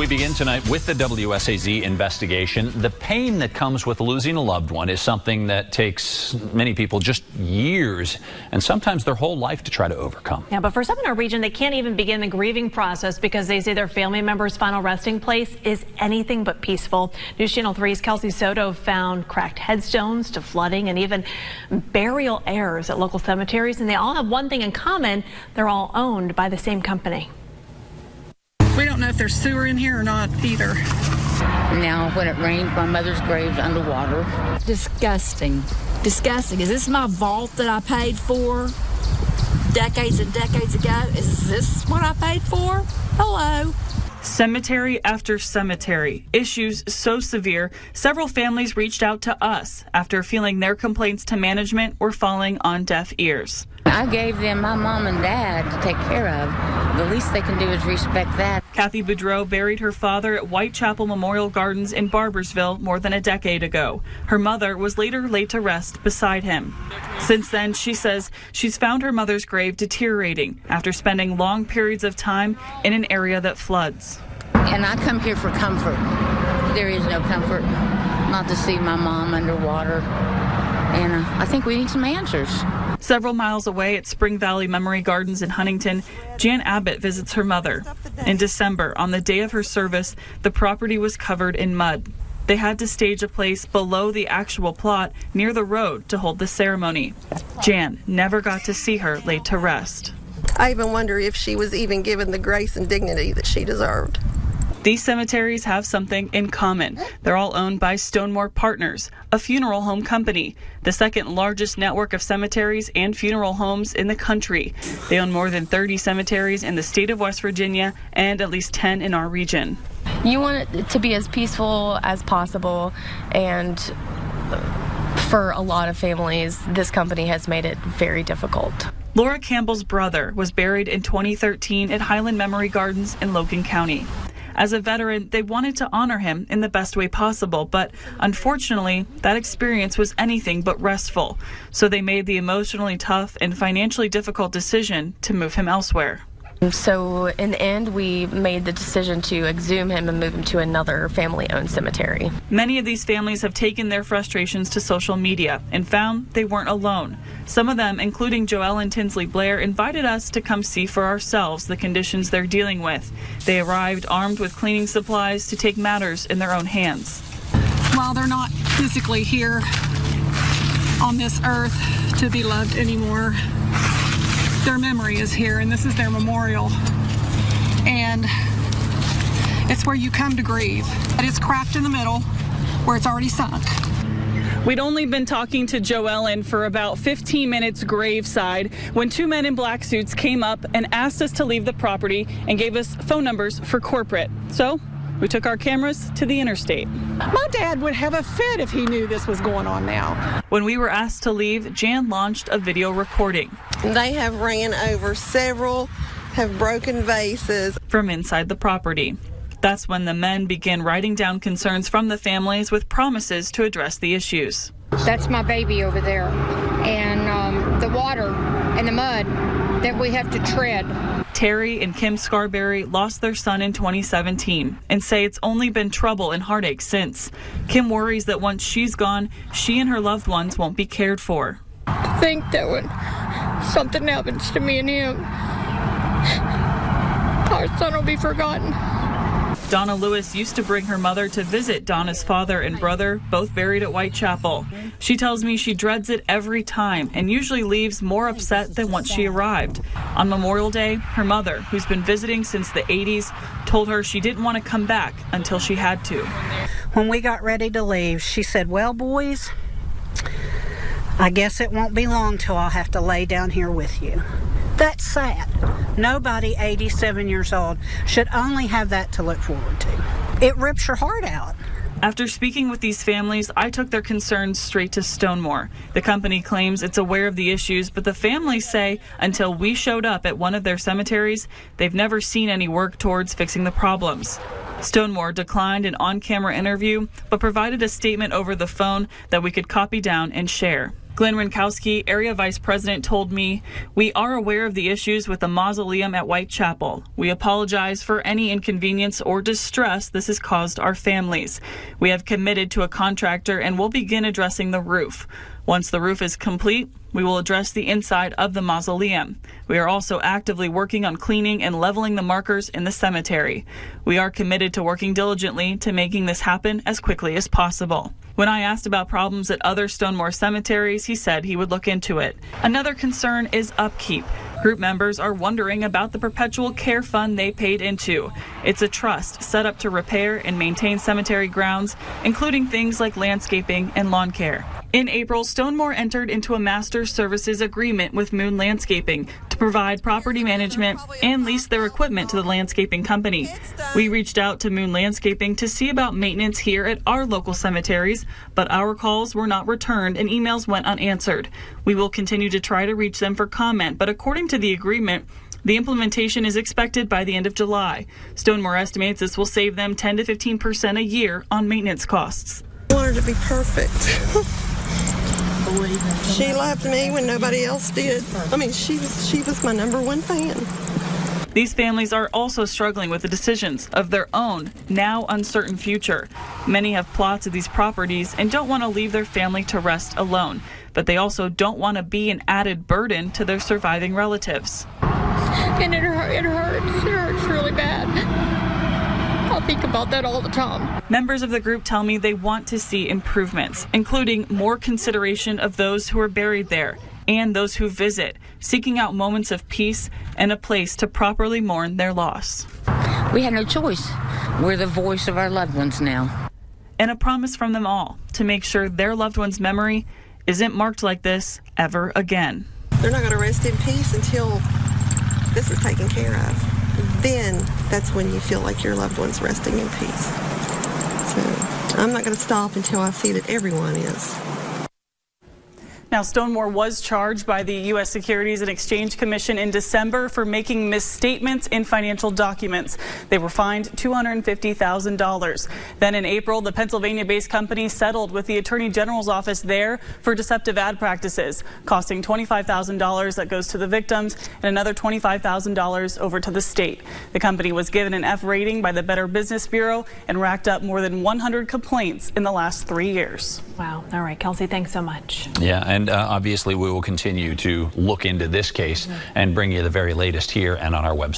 We begin tonight with the WSAZ investigation. The pain that comes with losing a loved one is something that takes many people just years and sometimes their whole life to try to overcome. Yeah, but for some in our region, they can't even begin the grieving process because they say their family member's final resting place is anything but peaceful. News Channel 3's Kelsey Soto found cracked headstones to flooding and even burial heirs at local cemeteries, and they all have one thing in common: they're all owned by the same company. We don't know if there's sewer in here or not either. Now, when it rains, my mother's grave's underwater. Disgusting. Disgusting. Is this my vault that I paid for decades and decades ago? Is this what I paid for? Hello. Cemetery after cemetery, issues so severe, several families reached out to us after feeling their complaints to management were falling on deaf ears. I gave them my mom and dad to take care of. The least they can do is respect that. Kathy Boudreau buried her father at Whitechapel Memorial Gardens in Barboursville more than a decade ago. Her mother was later laid to rest beside him. Since then, she says she's found her mother's grave deteriorating after spending long periods of time in an area that floods. And I come here for comfort. There is no comfort not to see my mom underwater. And I think we need some answers. Several miles away at Spring Valley Memory Gardens in Huntington, Jan Abbott visits her mother. In December, on the day of her service, the property was covered in mud. They had to stage a place below the actual plot near the road to hold the ceremony. Jan never got to see her laid to rest. I even wonder if she was even given the grace and dignity that she deserved. These cemeteries have something in common. They're all owned by Stonemore Partners, a funeral home company, the second largest network of cemeteries and funeral homes in the country. They own more than 30 cemeteries in the state of West Virginia and at least 10 in our region. You want it to be as peaceful as possible, and for a lot of families, this company has made it very difficult. Laura Campbell's brother was buried in 2013 at Highland Memory Gardens in Logan County. As a veteran, they wanted to honor him in the best way possible, but unfortunately, that experience was anything but restful. So they made the emotionally tough and financially difficult decision to move him elsewhere. So in the end, we made the decision to exhume him and move him to another family-owned cemetery. Many of these families have taken their frustrations to social media and found they weren't alone. Some of them, including Joelle and Tinsley Blair, invited us to come see for ourselves the conditions they're dealing with. They arrived armed with cleaning supplies to take matters in their own hands. While they're not physically here on this earth to be loved anymore, their memory is here, and this is their memorial. And it's where you come to grieve. It's cracked in the middle where it's already sunk. We'd only been talking to Joellen for about 15 minutes graveside when two men in black suits came up and asked us to leave the property and gave us phone numbers for corporate. So we took our cameras to the interstate. My dad would have a fit if he knew this was going on now. When we were asked to leave, Jan launched a video recording. They have ran over several, have broken vases From inside the property. That's when the men began writing down concerns from the families with promises to address the issues. That's my baby over there, and the water and the mud that we have to tread. Terry and Kim Scarberry lost their son in 2017 and say it's only been trouble and heartache since. Kim worries that once she's gone, she and her loved ones won't be cared for. I think that when something happens to me and him, our son will be forgotten. Donna Lewis used to bring her mother to visit Donna's father and brother, both buried at Whitechapel. She tells me she dreads it every time and usually leaves more upset than once she arrived. On Memorial Day, her mother, who's been visiting since the 80s, told her she didn't want to come back until she had to. When we got ready to leave, she said, "Well, boys, I guess it won't be long till I'll have to lay down here with you." That's sad. Nobody 87 years old should only have that to look forward to. It rips your heart out. After speaking with these families, I took their concerns straight to Stonemore. The company claims it's aware of the issues, but the families say until we showed up at one of their cemeteries, they've never seen any work towards fixing the problems. Stonemore declined an on-camera interview, but provided a statement over the phone that we could copy down and share. Glenn Rinkowski, area vice president, told me, "We are aware of the issues with the mausoleum at Whitechapel. We apologize for any inconvenience or distress this has caused our families. We have committed to a contractor and will begin addressing the roof. Once the roof is complete, we will address the inside of the mausoleum. We are also actively working on cleaning and leveling the markers in the cemetery. We are committed to working diligently to making this happen as quickly as possible." When I asked about problems at other Stonemore cemeteries, he said he would look into it. Another concern is upkeep. Group members are wondering about the perpetual care fund they paid into. It's a trust set up to repair and maintain cemetery grounds, including things like landscaping and lawn care. In April, Stonemore entered into a master services agreement with Moon Landscaping to provide property management and lease their equipment to the landscaping company. We reached out to Moon Landscaping to see about maintenance here at our local cemeteries, but our calls were not returned and emails went unanswered. We will continue to try to reach them for comment, but according to the agreement, the implementation is expected by the end of July. Stonemore estimates this will save them 10 to 15% a year on maintenance costs. I want her to be perfect. She loved me when nobody else did. I mean, she was my number one fan. These families are also struggling with the decisions of their own, now uncertain future. Many have plots of these properties and don't want to leave their family to rest alone, but they also don't want to be an added burden to their surviving relatives. And it hurts really bad. I think about that all the time. Members of the group tell me they want to see improvements, including more consideration of those who are buried there and those who visit, seeking out moments of peace and a place to properly mourn their loss. We had no choice. We're the voice of our loved ones now. And a promise from them all to make sure their loved one's memory isn't marked like this ever again. They're not going to rest in peace until this is taken care of. Then that's when you feel like your loved one's resting in peace. So I'm not going to stop until I see that everyone is. Now, Stonemore was charged by the U.S. Securities and Exchange Commission in December for making misstatements in financial documents. They were fined $250,000. Then in April, the Pennsylvania-based company settled with the Attorney General's office there for deceptive ad practices, costing $25,000 that goes to the victims and another $25,000 over to the state. The company was given an F rating by the Better Business Bureau and racked up more than 100 complaints in the last 3 years. Wow. All right, Kelsey, thanks so much. Yeah, and obviously we will continue to look into this case and bring you the very latest here and on our website.